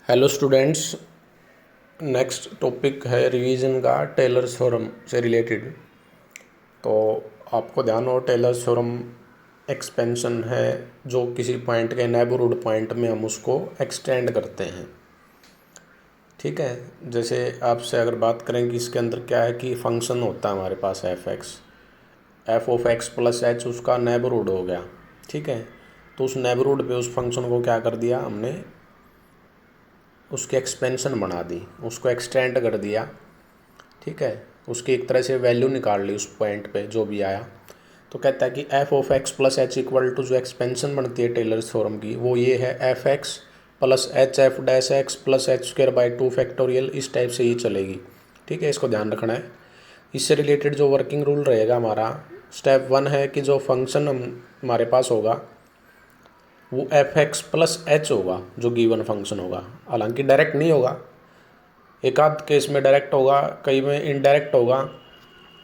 Hello students. Next topic है revision का tailors theorem से रिलेटेड। तो आपको ध्यान हो टेलर्स थ्योरम एक्सपेंशन है जो किसी पॉइंट के नेबरहुड पॉइंट में हम उसको एक्सटेंड करते हैं। ठीक है, जैसे आपसे अगर बात करें कि इसके अंदर क्या है कि फंक्शन होता है हमारे पास f of x plus h उसका नेबरहुड हो गया। ठीक है, तो उस नेबरहुड पे उस फंक्शन को क्या कर दिया हमने, उसकी एक्सपेंशन बना दी, उसको एक्सटेंड कर दिया। ठीक है, उसकी एक तरह से वैल्यू निकाल ली उस पॉइंट पे जो भी आया। तो कहता है कि f of x plus h equal to जो एक्सपेंशन बनती है टेलर्स थ्योरम की वो ये है f x plus h f dash x plus h square by 2 factorial. इस टाइप से ही चलेगी। ठीक है, इसको ध्यान रखना है। इससे रिलेटेड जो वर्किंग रूल रहेगा हमारा, स्टेप 1 है कि जो फंक्शन हमारे पास होगा वो एफ एक्स प्लस एच होगा जो गिवन फंक्शन होगा। हालांकि डायरेक्ट नहीं होगा, एक आध केस में डायरेक्ट होगा, कई में इनडायरेक्ट होगा।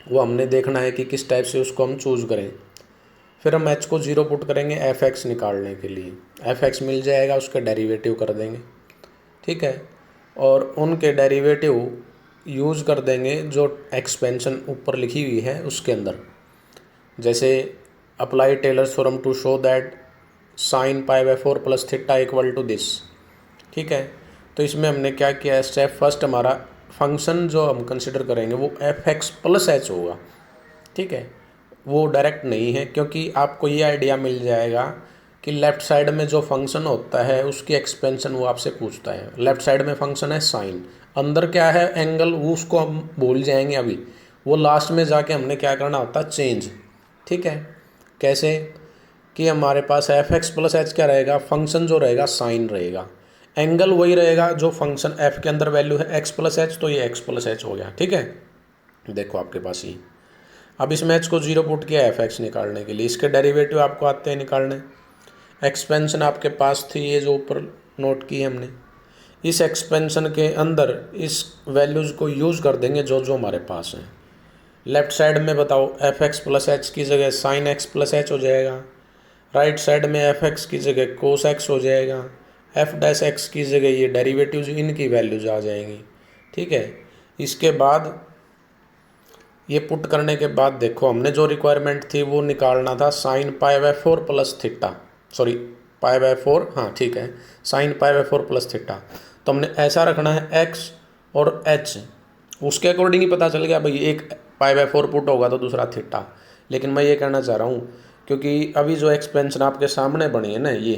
वो हमने देखना है कि किस टाइप से उसको हम चूज़ करें। फिर हम एच को 0 पुट करेंगे एफ एक्स निकालने के लिए। एफ एक्स मिल जाएगा, उसका डेरिवेटिव कर देंगे। ठीक है, और उनके डेरिवेटिव यूज़ कर देंगे जो एक्सपेंशन ऊपर लिखी हुई है उसके अंदर। जैसे apply Taylor's theorem to show that sine pi by 4 plus theta equal to this. ठीक है, तो इसमें हमने क्या किया है, स्टेप फर्स्ट हमारा फंक्शन जो हम कंसिडर करेंगे वो एफ एक्स प्लस एच होगा। ठीक है, वो डायरेक्ट नहीं है, क्योंकि आपको ये आइडिया मिल जाएगा कि लेफ़्ट साइड में जो फंक्शन होता है उसकी एक्सपेंशन वो आपसे पूछता है। लेफ़्ट साइड में फंक्शन है साइन, अंदर क्या है एंगल, वो उसको हम भूल जाएंगे अभी। वो लास्ट में जाके हमने क्या करना होता है, चेंज। ठीक है, कैसे कि हमारे पास एफ एक्स प्लस एच क्या रहेगा, फंक्शन जो रहेगा साइन रहेगा, एंगल वही रहेगा जो फंक्शन एफ के अंदर वैल्यू है एक्स प्लस एच, तो ये एक्स प्लस एच हो गया। ठीक है, देखो आपके पास ही अब इस मैच को 0 पुट किया एफ एक्स निकालने के लिए। इसके डेरिवेटिव आपको आते हैं निकालने। एक्सपेंशन आपके पास थी ये जो ऊपर नोट की है हमने। इस एक्सपेंशन के अंदर इस वैल्यूज़ को यूज़ कर देंगे जो जो हमारे पास हैं। लेफ्ट साइड में बताओ एफ एक्स प्लस एच की जगह साइन एक्स प्लस एच हो जाएगा। राइट साइड में एफ एक्स की जगह कोस एक्स हो जाएगा। एफ डैश एक्स की जगह ये डेरिवेटिव्स इनकी वैल्यूज आ जाएंगी। ठीक है, इसके बाद ये पुट करने के बाद देखो हमने जो रिक्वायरमेंट थी वो निकालना था sine pi by 4 plus theta, sorry pi by 4, हाँ ठीक है, sine pi by 4 plus theta. तो हमने ऐसा रखना है एक्स और एच, उसके अकॉर्डिंग ही पता चल गया भाई, एक पाई बाय 4 पुट होगा तो दूसरा थीटा। लेकिन मैं ये कहना चाह रहा हूँ, क्योंकि अभी जो एक्सपेंशन आपके सामने बनी है ना, ये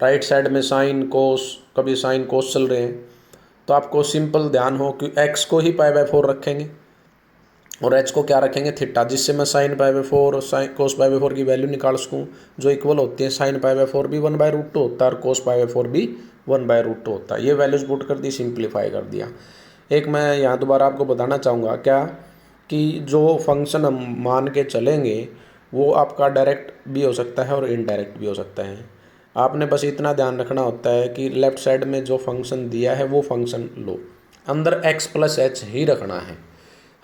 राइट साइड में साइन कोस, कभी साइन कोस चल रहे हैं, तो आपको सिंपल ध्यान हो कि एक्स को ही पाई बाय 4 रखेंगे और एच को क्या रखेंगे, थीटा, जिससे मैं साइन पाई बाय 4 और साइन कोस पाई बाय 4 की वैल्यू निकाल सकूँ जो इक्वल होती है। साइन पाई बाय 4 भी 1/√2 होता है और कोस पाई बाय 4 भी 1/√2 होता है। ये वैल्यूज पुट कर दी, सिंप्लीफाई कर दिया। एक मैं यहाँ दोबारा आपको बताना चाहूँगा क्या, कि जो फंक्शन हम मान के चलेंगे वो आपका डायरेक्ट भी हो सकता है और इनडायरेक्ट भी हो सकता है। आपने बस इतना ध्यान रखना होता है कि लेफ़्ट साइड में जो फंक्शन दिया है वो फंक्शन लो, अंदर एक्स प्लस एच ही रखना है।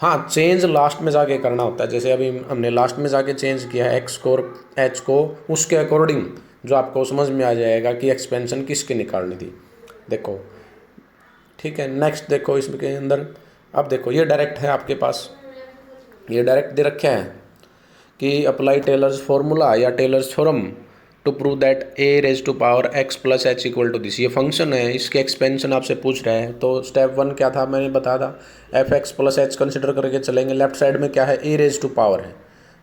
हाँ, चेंज लास्ट में जाके करना होता है। जैसे अभी हमने लास्ट में जाके चेंज किया है एक्स को और एच को, उसके अकॉर्डिंग जो आपको समझ में आ जाएगा कि एक्सपेंशन किसकी निकालनी थी। देखो, ठीक है, नेक्स्ट देखो इसके अंदर, अब देखो ये डायरेक्ट है आपके पास, ये डायरेक्ट दे रखे हैं कि अप्लाई टेलर्स फॉर्मूला या Taylor's theorem to prove that a raise to power x plus h equal to this. ये फंक्शन है, इसके एक्सपेंशन आपसे पूछ रहे हैं। तो स्टेप 1 क्या था, मैंने बताया था, F x plus H consider करके चलेंगे। लेफ्ट साइड में क्या है, ए रेज टू पावर है,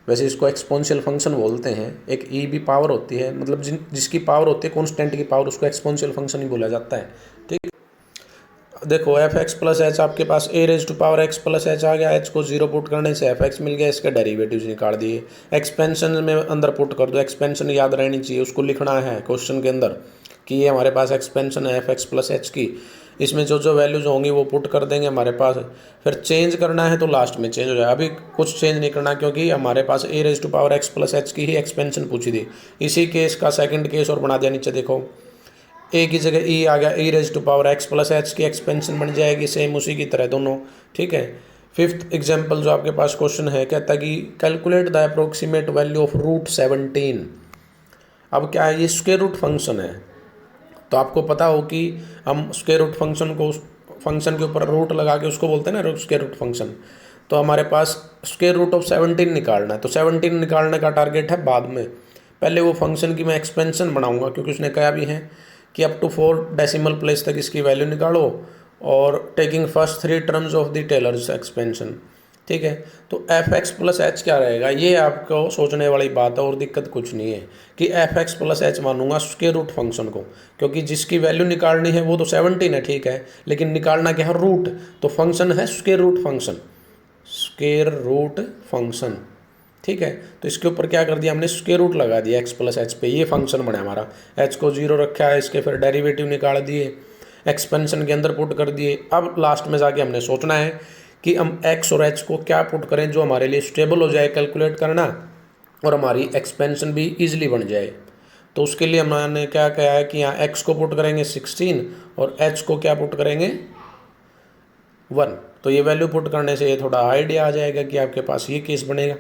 वैसे इसको एक्सपोनेंशियल फंक्शन बोलते हैं। एक ई भी पावर होती है, मतलब जिसकी पावर होती है कॉन्स्टेंट की पावर, उसको एक्सपोनेंशियल फंक्शन ही बोला जाता है। ठीक, देखो एफ एक्स प्लस एच आपके पास a raise to power x plus h आ गया। एच को 0 पुट करने से एफ एक्स मिल गया, इसके डेरिवेटिव्स निकाल दिए। एक्सपेंशन में अंदर पुट कर दो, एक्सपेंशन याद रहनी चाहिए, उसको लिखना है क्वेश्चन के अंदर कि ये हमारे पास एक्सपेंशन है एफ एक्स प्लस एच की। इसमें जो जो वैल्यूज होंगी वो पुट कर देंगे हमारे पास। फिर चेंज करना है तो लास्ट में चेंज हो जाए, अभी कुछ चेंज नहीं करना, क्योंकि हमारे पास a raise to power x plus h की ही एक्सपेंशन पूछी थी। इसी केस का सेकंड केस और बना दिया, नीचे देखो ए की जगह ई आ गया, e raise to power x plus h की एक्सपेंशन बन जाएगी, सेम उसी की तरह दोनों। ठीक है, फिफ्थ एग्जाम्पल जो आपके पास क्वेश्चन है, कहता है कि calculate the approximate value of √17। अब क्या है, ये स्क्वायर रूट फंक्शन है, तो आपको पता हो कि हम स्क्वायर रूट फंक्शन को फंक्शन के ऊपर रूट लगा के उसको बोलते हैं ना स्क्वायर रूट फंक्शन। तो हमारे पास स्क्वायर रूट ऑफ 17 निकालना है, तो 17 निकालने का टारगेट है बाद में। पहले वो फंक्शन की मैं एक्सपेंशन बनाऊंगा, क्योंकि उसने कहा भी है कि अप टू 4 डेसिमल प्लेस तक इसकी वैल्यू निकालो और taking first 3 terms of the Taylor's expansion. ठीक है, तो एफ एक्स प्लस एच क्या रहेगा, ये आपको सोचने वाली बात है और दिक्कत कुछ नहीं है कि एफ एक्स प्लस एच मानूंगा स्क्वायर रूट फंक्शन को, क्योंकि जिसकी वैल्यू निकालनी है वो तो 17 है, ठीक है, लेकिन निकालना क्या है, रूट। तो फंक्शन है square root function, square root function. ठीक है, तो इसके ऊपर क्या कर दिया हमने, स्क्वायर रूट लगा दिया एक्स प्लस एच पे, ये फंक्शन बना हमारा। एच को 0 रखा है, इसके फिर डेरिवेटिव निकाल दिए, एक्सपेंशन के अंदर पुट कर दिए। अब लास्ट में जाके हमने सोचना है कि हम एक्स और एच को क्या पुट करें जो हमारे लिए स्टेबल हो जाए कैलकुलेट करना, और हमारी एक्सपेंशन भी ईजिली बन जाए। तो उसके लिए हमने क्या कहा है कि यहाँ एक्स को पुट करेंगे 16 और एच को क्या पुट करेंगे 1। तो ये वैल्यू पुट करने से ये थोड़ा आइडिया आ जाएगा कि आपके पास ये केस बनेगा।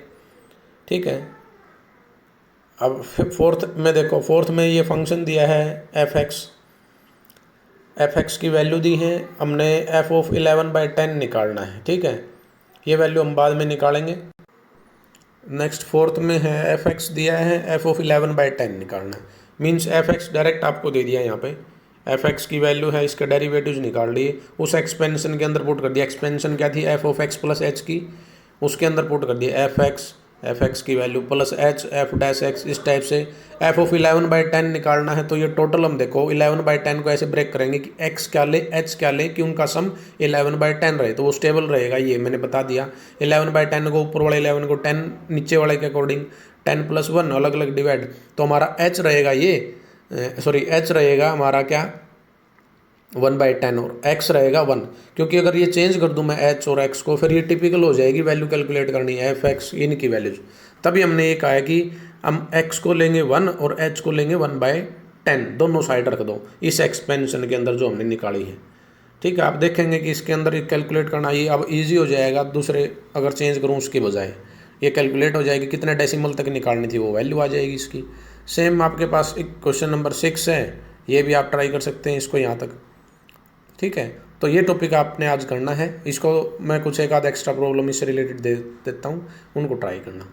ठीक है, अब फोर्थ में देखो, फोर्थ में ये फंक्शन दिया है एफ एक्स की वैल्यू दी है हमने, एफ ऑफ 11/10 निकालना है। ठीक है, ये वैल्यू हम बाद में निकालेंगे। नेक्स्ट फोर्थ में है एफ एक्स दिया है, एफ ऑफ 11/10 निकालना है, मीन्स एफ एक्स डायरेक्ट आपको दे दिया यहाँ पे, एफ एक्स की वैल्यू है, इसके डेरिवेटिव्स निकाल लिए, उस एक्सपेंशन के अंदर पुट कर दिया। एक्सपेंशन क्या थी, F of x plus h की, उसके अंदर पुट कर दिया एफ एक्स की value plus h f dash x, इस टाइप से। एफ ऑफ 11/10 निकालना है, तो ये टोटल हम देखो 11/10 को ऐसे ब्रेक करेंगे कि एक्स क्या ले एच क्या ले कि उनका सम 11/10 रहे, तो वो स्टेबल रहेगा। ये मैंने बता दिया, 11/10 को ऊपर वाले 11 को 10 नीचे वाले के अकॉर्डिंग 10 + 1 अलग अलग डिवाइड, तो हमारा एच रहेगा एच रहेगा हमारा क्या 1/10 और x रहेगा 1, क्योंकि अगर ये चेंज कर दूं मैं h और x को, फिर ये टिपिकल हो जाएगी वैल्यू कैलकुलेट करनी है एफ एक्स इनकी वैल्यूज। तभी हमने ये कहा है कि हम x को लेंगे 1 और h को लेंगे 1/10, दोनों साइड रख दो इस एक्सपेंशन के अंदर जो हमने निकाली है। ठीक है, आप देखेंगे कि इसके अंदर कैलकुलेट करना ये अब ईजी हो जाएगा, दूसरे अगर चेंज करूँ उसके बजाय ये कैलकुलेट हो जाएगी, कितने डेसिमल तक निकालनी थी वो वैल्यू आ जाएगी इसकी। सेम आपके पास एक क्वेश्चन नंबर 6 है, ये भी आप ट्राई कर सकते हैं इसको यहाँ तक। ठीक है, तो ये टॉपिक आपने आज करना है, इसको मैं कुछ एक आध एक्स्ट्रा प्रॉब्लम इससे रिलेटेड दे देता हूँ, उनको ट्राई करना।